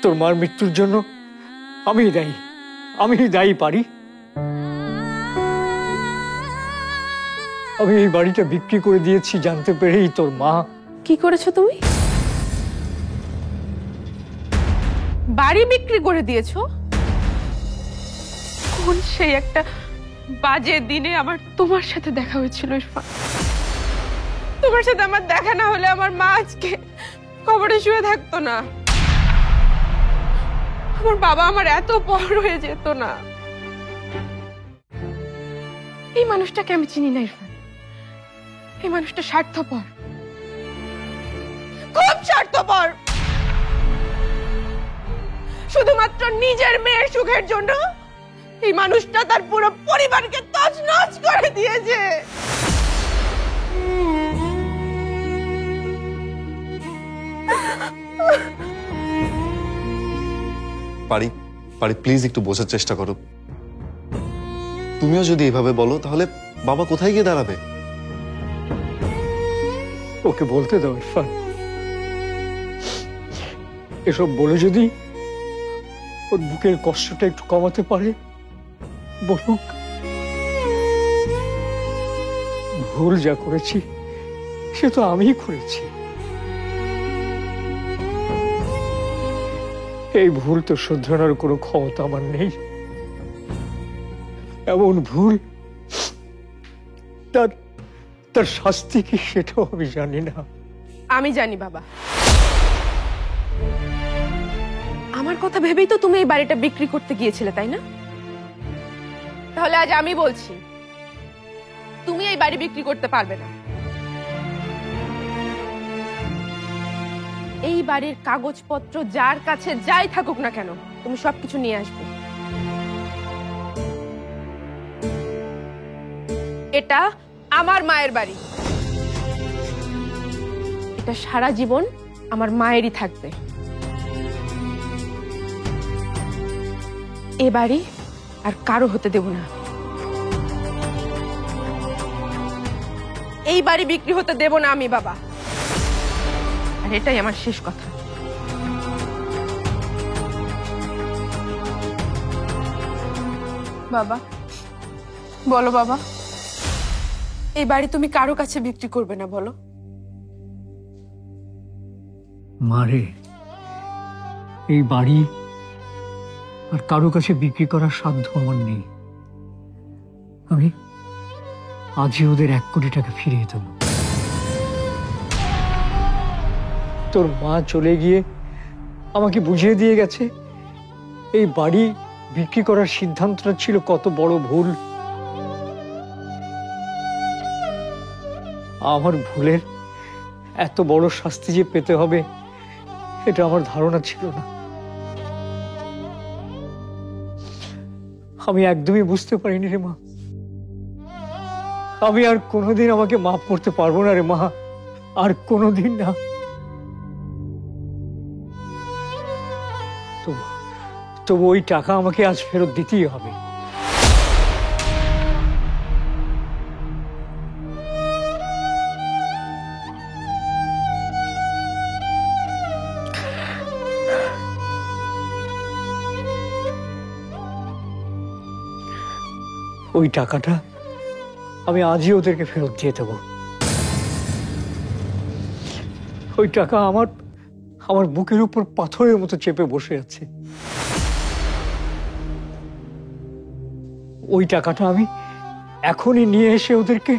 তোর মার মৃত্যুর জন্য আমি দায়ী পারি। আমি এই বাড়িটা বিক্রি করে দিয়েছি জানতে পেরেই তোর মা। কি করেছো তুমি? বাড়ি বিক্রি করে দিয়েছো? কোন সেই একটা বাজে দিনে আমার তোমার সাথে দেখা হয়েছিল ইরফান? তোমার সাথে আমার দেখা না হলে আমার মা আজকে কবরে শুয়ে থাকতো না, আমার বাবা আমার এত পর হয়ে যেত না। এই মানুষটাকে আমি চিনি না ইরফান, এই মানুষটা স্বার্থপর, খুব স্বার্থপর। শুধুমাত্র নিজের মেয়ের সুখের জন্য এই মানুষটা তার পুরো পরিবারকে তছনছ করে দিয়েছে। পারি পারি প্লিজ একটু বোঝার চেষ্টা করো। তুমিও যদি এভাবে বলো তাহলে বাবা কোথায় গিয়ে দাঁড়াবে? ওকে বলতে দাও ইরফান, এসব বলে যদি ওর বুকের কষ্টটা একটু কমাতে পারে বলুক। ভুল যা করেছি সে তো আমিই করেছি। এই ভুল তো শুধরানোর কোনো ক্ষমতা আমার নেই। এমন ভুল তার শাস্তি কি সেটাও আমি জানি না। আমি জানি বাবা, আমার কথা ভেবেই তো তুমি এই বাড়িটা বিক্রি করতে গিয়েছিলে, তাই না? তাহলে আজ আমি বলছি তুমি এই বাড়ি বিক্রি করতে পারবে না। এই বাড়ির কাগজপত্র যার কাছে যাই থাকুক না কেন তুমি সবকিছু নিয়ে আসবে। এটা আমার মায়ের বাড়ি, এটা সারা জীবন আমার মায়েরই থাকবে। এ বাড়ি আর কারো হতে দেব না। এই বাড়ি বিক্রি হতে দেব না আমি বাবা, আর এটাই আমার শেষ কথা। বাবা বলো, বাবা এই বাড়ি তুমি কারো কাছে বিক্রি করবে না বলো? মারে, এই বাড়ি আর কারো কাছে বিক্রি করার সাধ্য আমার নেই। আমি আজই ওদের 1 কোটি টাকা ফিরিয়ে দেব। তোর মা চলে গিয়ে আমাকে বুঝিয়ে দিয়ে গেছে এই বাড়ি বিক্রি করার সিদ্ধান্তটা ছিল কত বড় ভুল। আমার ভুলের এত বড় শাস্তি যে পেতে হবে এটা আমার ধারণা ছিল না। আমি একদমই বুঝতে পারিনি রে মা। আমি আর কোনোদিন আমাকে মাফ করতে পারবো না রে মা, আর কোনোদিন না। তবু ওই টাকা আমাকে আজ ফেরত দিতেই হবে। ওই টাকাটা আমি আজই ওদেরকে ফেরত দিয়ে দেব। ওই টাকা আমার বুকের উপর পাথরের মতো চেপে বসে আছে। ওই টাকাটা আমি এখনই নিয়ে এসে ওদেরকে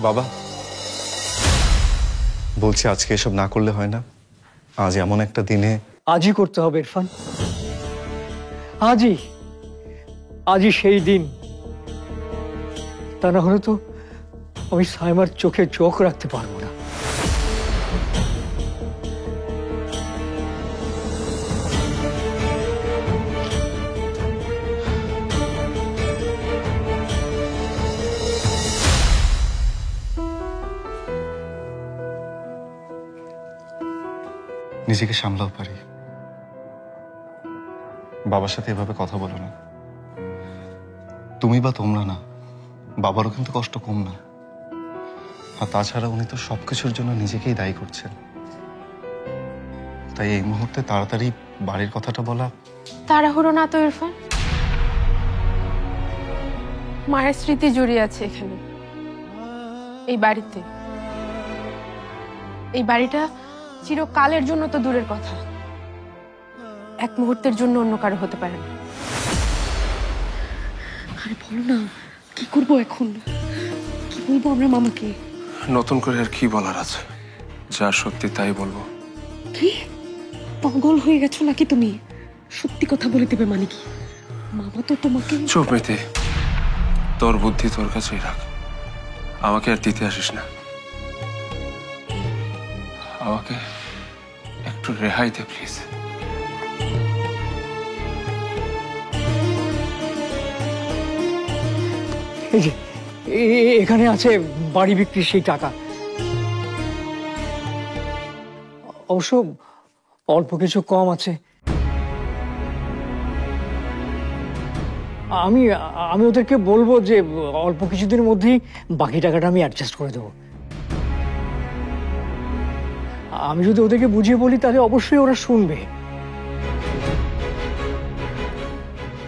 বাবা বলছি আজকে এসব না করলে হয় না। আজ এমন একটা দিনে আজই করতে হবে ইরফান, আজই সেই দিন। তা না হলে তো আমি সাইমার চোখে চোখ রাখতে পারবো না। নিজেকে সামলাও পারি। বাবার সাথে এভাবে কথা বলো না। তুমি বা তোমরা না, বাবারও কিন্তু কষ্ট কম না। আর তাছাড়া উনি তো সবকিছুর জন্য নিজেকেই দায়ী করছেন। তাই এই মুহূর্তে তাড়াতাড়ি বাড়ির কথাটা বলা। তাড়াহুড়ো না তো ইরফান, মায়ের স্মৃতি জড়িয়ে আছে এখানে, এই বাড়িতে। এই বাড়িটা চিরকালের জন্য তো দূরের কথা, এক মুহূর্তের জন্য অন্য কারো হতে পারে না। আরে বলো না, কি করবো এখন? কি বলবো আমরা মামাকে? নতুন করে আর কি বলার আছে? যা সত্যি তাই বলবো। কি পাগল হয়ে গেছো নাকি তুমি? সত্যি কথা বলে দেবে মানে কি? মামা তো তোমাকে। চুপ মেতে, তোর বুদ্ধি তোর কাছেই রাখ, আমাকে আর দিতে আসিস না। আমাকে একটু রেহাই দে প্লিজ। এই যে এখানে আছে বাড়ি বিক্রির সেই টাকা। অবশ্য অল্প কিছু কম আছে। আমি আমি ওদেরকে বলবো যে অল্প কিছুদিনের মধ্যেই বাকি টাকাটা আমি অ্যাডজাস্ট করে দেবো। আমি যদি ওদেরকে বুঝিয়ে বলি তাহলে অবশ্যই ওরা শুনবে।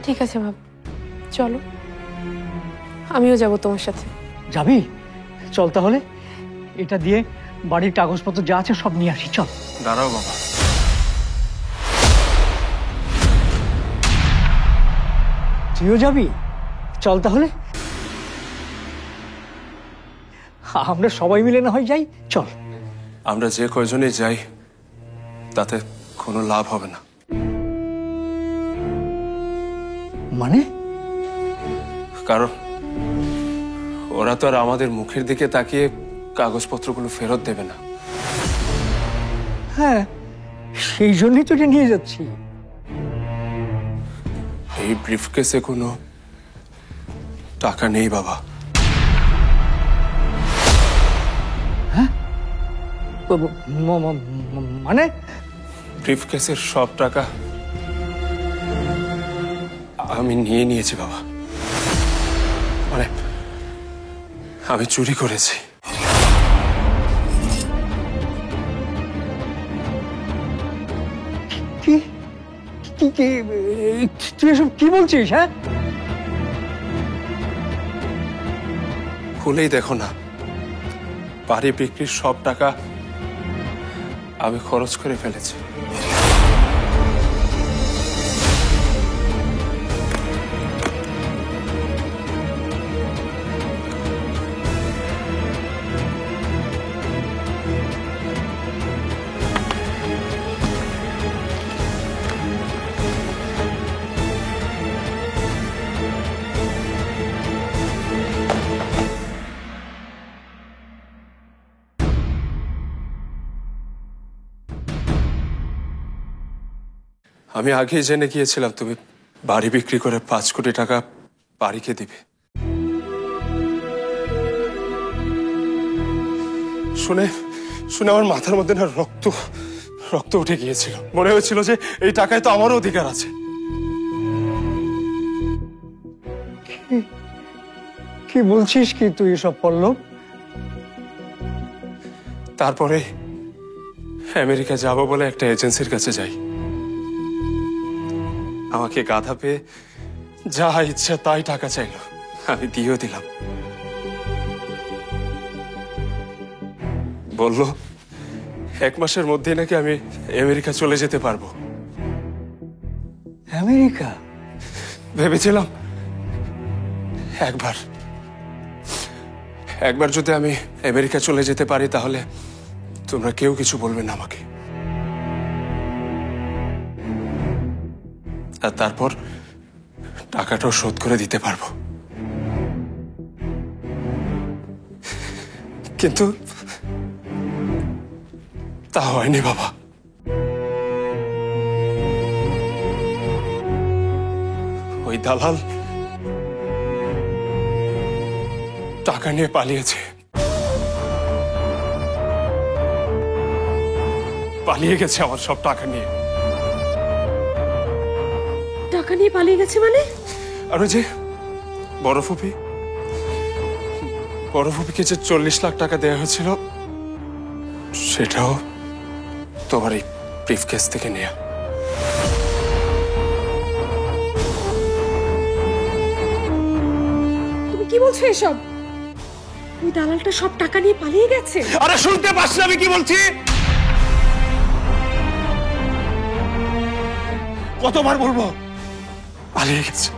ঠিক আছে বাবা, চলো, আমিও যাব তোমার সাথে। যাবি? চল তাহলে, এটা দিয়ে বাড়ির কাগজপত্র যা আছে সব নিয়ে আসি। চল। দাঁড়াও বাবা, তুইও যাবি? চল তাহলে, আমরা সবাই মিলে না হয় যাই। চল। আমরা যে কয়জনই যাই তাতে কোনো লাভ হবে না। মানে? কারণ ওরা তো আর আমাদের মুখের দিকে তাকিয়ে কাগজপত্রগুলো ফেরত দেবে না। হ্যাঁ, সেই জন্যই তো এটা নিয়ে যাচ্ছি। এই ব্রিফকেসে কোনো টাকা নেই বাবা। মানে? ব্রিফকেসের সব টাকা আমি নিয়ে নিয়েছি বাবা, মানে আমি চুরি করেছি। কি কি কি তুই এসব কি বলছিস? হ্যাঁ, খুলেই দেখো না, বাড়ি বিক্রির সব টাকা আমি খরচ করে ফেলেছি। আমি আগেই জেনে গিয়েছিলাম তুমি বাড়ি বিক্রি করে 5 কোটি টাকা বাড়িকে দিবে। শুনে শুনে আমার মাথার মধ্যে না রক্ত রক্ত উঠে গিয়েছিল। মনে হয়েছিল যে এই টাকায় তো আমারও অধিকার আছে। কি বলছিস কি তুই এসব? পল্লব, তারপরে আমেরিকা যাব বলে একটা এজেন্সির কাছে যাই। আমাকে গাধা পেয়ে যা ইচ্ছা তাই টাকা চাইলো, আমি দিয়েও দিলাম। বলল 1 মাসের মধ্যে নাকি আমি আমেরিকা চলে যেতে পারবো। আমেরিকা? ভেবেছিলাম একবার যদি আমি আমেরিকা চলে যেতে পারি তাহলে তোমরা কেউ কিছু বলবে না আমাকে। আর তারপর টাকাটাও শোধ করে দিতে পারবো। কিন্তু তা হয়নি বাবা। ওই দালাল টাকা নিয়ে পালিয়েছে। পালিয়ে গেছে আমার সব টাকা নিয়ে। টাকা নিয়ে পালিয়ে গেছে মানে? আর ওই যে বড় ফুপি, বড়ভূমিকে যে 40 লাখ টাকা দেওয়া হয়েছিল সেটাও তোমার এই ব্রিফকেস থেকে নেয়া। তুমি কি বলছো এসব? ওই দালালটা সব টাকা নিয়ে পালিয়ে গেছে? আরে শুনতে পাচ্ছ না আমি কি বলছি? কতবার বলবো? পালিয়ে গেছে।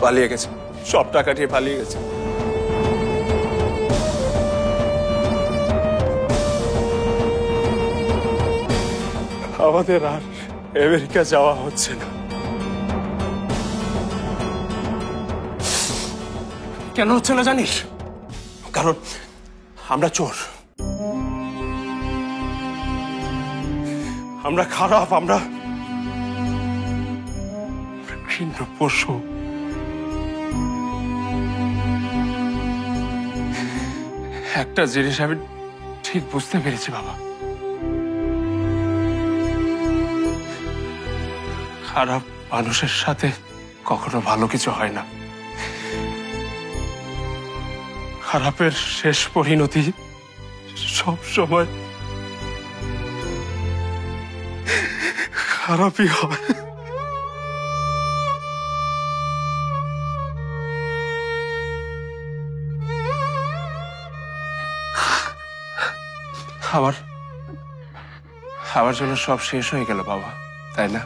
পালিয়ে গেছে, সব টাকা নিয়ে পালিয়ে গেছে। আমাদের আর আমেরিকা যাওয়া হচ্ছে না। কেন হচ্ছে না জানিস? কারণ আমরা চোর, আমরা খারাপ, আমরা ঘৃণ্য পশু। একটা জিনিস আমি ঠিক বুঝতে পেরেছি বাবা, খারাপ মানুষের সাথে কখনো ভালো কিছু হয় না। খারাপের শেষ পরিণতি সব সময় খারাপই হয়। আমার জন্য সব শেষ হয়ে গেল বাবা, তাই না?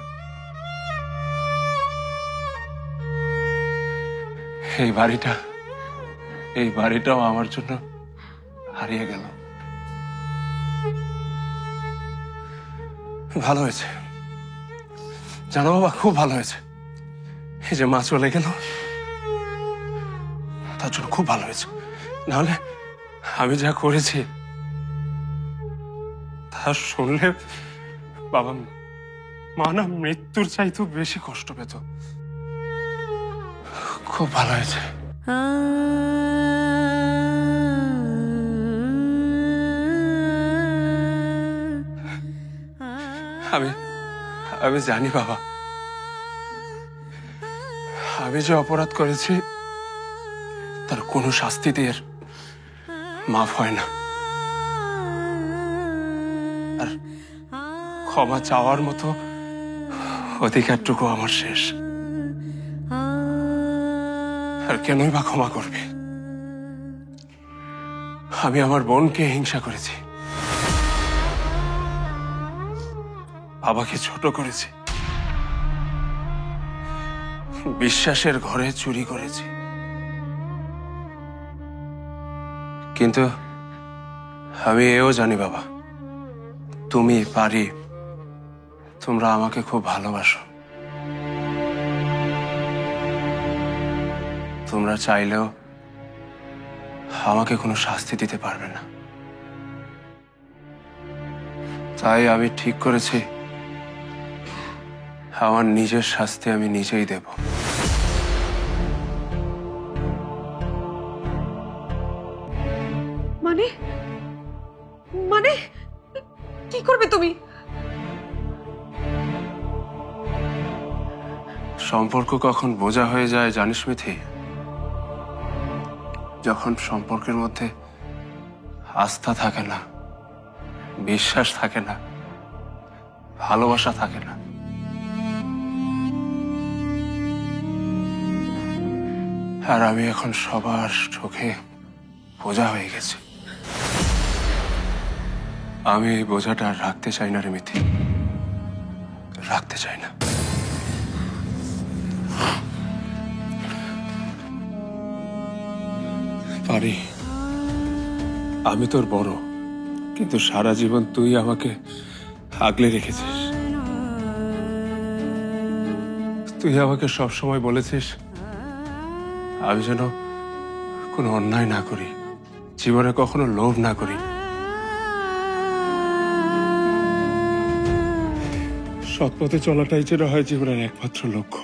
এই বাড়িটাও আমার জন্য হারিয়ে গেল। ভালো হয়েছে জানো বাবা, খুব ভালো হয়েছে। এই যে মা চলে গেল তার জন্য খুব ভালো হয়েছে। নাহলে আমি যা করেছি তা শুনলে বাবা মা না মৃত্যুর চাইতেও বেশি কষ্ট পেত। খুব ভালো হয়েছে। আমি জানি বাবা, আমি যে অপরাধ করেছি তার কোনো শাস্তি দিয়ে মাফ হয় না। আর ক্ষমা চাওয়ার মতো অধিকারটুকু আমার শেষ। আর কেনই বা ক্ষমা করবে? আমি আমার বোনকে হিংসা করেছি, বাবাকে ছোট করেছি, বিশ্বাসের ঘরে চুরি করেছি। কিন্তু আমি এও জানি বাবা, তুমি পারি তোমরা আমাকে খুব ভালোবাসো। তোমরা চাইলেও আমাকে কোনো শাস্তি দিতে পারবে না। তাই আমি ঠিক করেছি আমার নিজের শাস্তি আমি নিজেই দেব। মানে মানে কি করবে তুমি? সম্পর্ক কখন বোঝা হয়ে যায় জানিস মিথি? যখন সম্পর্কের মধ্যে আস্থা থাকে না, বিশ্বাস থাকে না, ভালোবাসা থাকে না। আর আমি এখন সবার চোখে বোঝা হয়ে গেছি। আমি এই বোঝাটা আর রাখতে চাই না রে মিথি, রাখতে চাই না। পারি, আমি তোর বড়, কিন্তু সারা জীবন তুই আমাকে আগলে রেখেছিস। তুই আমাকে সবসময় বলেছিস আমি যেন কোনো অন্যায় না করি, জীবনে কখনো লোভ না করি। সৎ পথে চলাটাই যেন হয় জীবনের একমাত্র লক্ষ্য।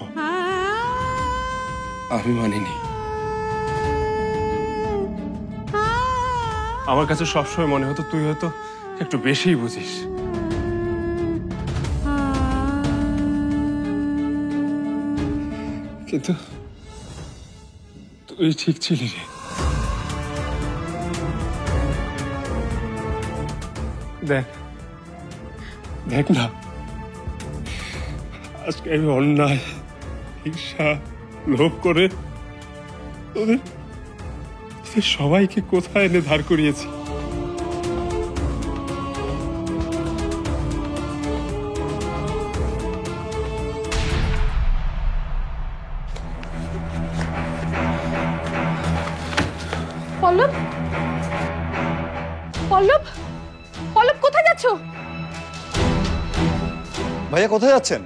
আমি মানিনি। আমার কাছে সবসময় মনে হতো তুই হয়তো একটু বেশিই বুঝিস। কিন্তু তুই ঠিক ছিলি রে। দেখ দেখ না, আজকে আমি অন্যায়, হিংসা, লোভ করে তোদের সবাইকে কোথায় এনে ধার করিয়েছি। পল্লব, পল্লব, পল্লব কোথায় যাচ্ছ? ভাইয়া কোথায় যাচ্ছেন?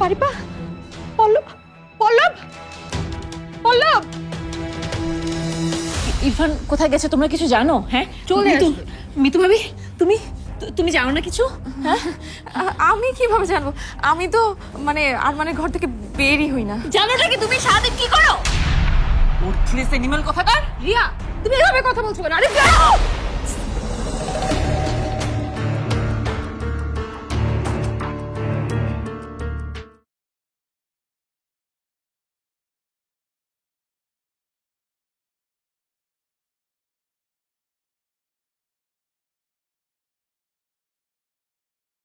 পারিপা, পল্লব, পল্লব, পল্লব। ইরফান কোথায় গেছে তোমরা কিছু জানো? হ্যাঁ চলে মিতু, আসবে। মিতু ভাবি তুমি তুমি জানো না কিছু? হ্যাঁ আমি কিভাবে জানবো? আমি তো মানে আরমানের ঘর থেকে বেরই হই না। জানোটা কি তুমি সারাদিন কি করো? উঠছিস এনিম্যাল কথাকার। রিয়া, তুমি এভাবে কথা বলছো কেন? আরে যাও।